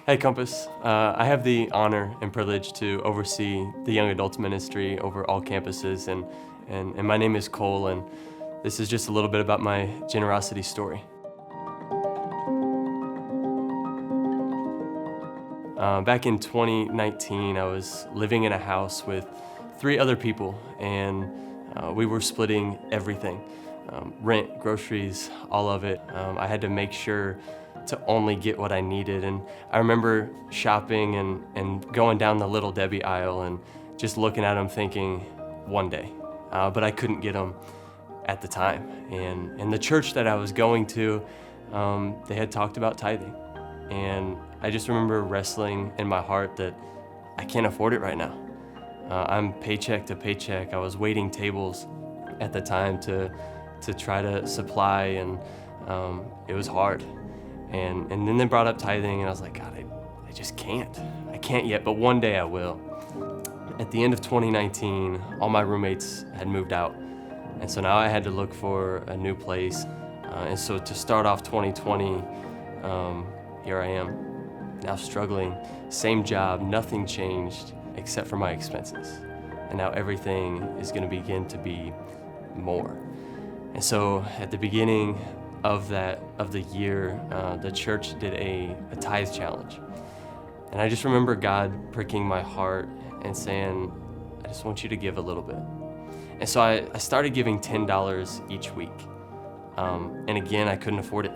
Hey Compass, I have the honor and privilege to oversee the young adults ministry over all campuses, and my name is Cole, and this is just a little bit about my generosity story. Back in 2019, I was living in a house with 3 other people, and we were splitting everything. Rent, groceries, all of it. I had to make sure to only get what I needed. And I remember shopping and going down the Little Debbie aisle and just looking at them thinking, one day. But I couldn't get them at the time. And the church that I was going to, they had talked about tithing. And I just remember wrestling in my heart that I can't afford it right now. I'm paycheck to paycheck. I was waiting tables at the time to try to supply, and it was hard. And then they brought up tithing, and I was like, God, I just can't. I can't yet, but one day I will. At the end of 2019, all my roommates had moved out, and so now I had to look for a new place. And so to start off 2020, here I am, now struggling, same job, nothing changed except for my expenses. And now everything is gonna begin to be more. And so at the beginning of the year, the church did a tithe challenge. And I just remember God pricking my heart and saying, I just want you to give a little bit. And so I started giving $10 each week. And again, I couldn't afford it,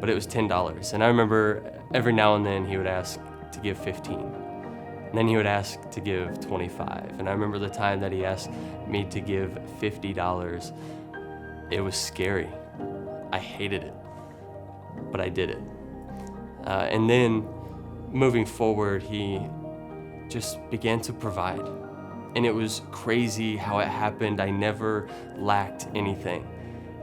but it was $10. And I remember every now and then he would ask to give 15. And then he would ask to give 25. And I remember the time that he asked me to give $50. It was scary. I hated it, but I did it. And then moving forward, he just began to provide. And it was crazy how it happened. I never lacked anything.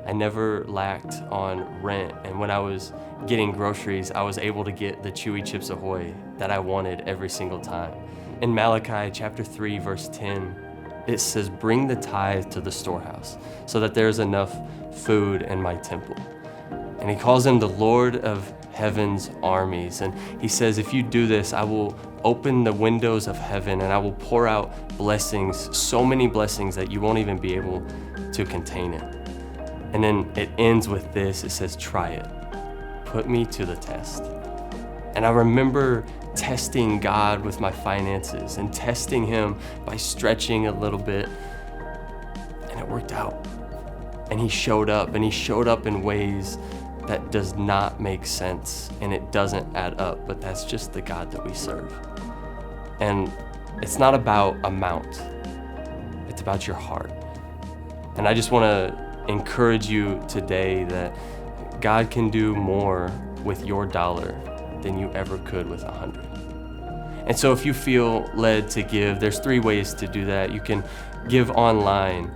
I never lacked on rent. And when I was getting groceries, I was able to get the chewy Chips Ahoy that I wanted every single time. In Malachi chapter 3, verse 10, it says, bring the tithe to the storehouse so that there's enough food in my temple. And he calls him the Lord of heaven's armies. And he says, if you do this, I will open the windows of heaven and I will pour out blessings, so many blessings that you won't even be able to contain it. And then it ends with this, it says, try it, put me to the test. And I remember testing God with my finances and testing him by stretching a little bit, and it worked out. And he showed up, and he showed up in ways that does not make sense, and it doesn't add up, but that's just the God that we serve. And it's not about amount, it's about your heart. And I just want to encourage you today that God can do more with your dollar than you ever could with 100. And so if you feel led to give, there's 3 ways to do that. You can give online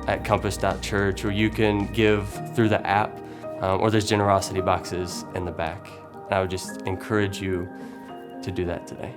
at compass.church, or you can give through the app, or there's generosity boxes in the back. And I would just encourage you to do that today.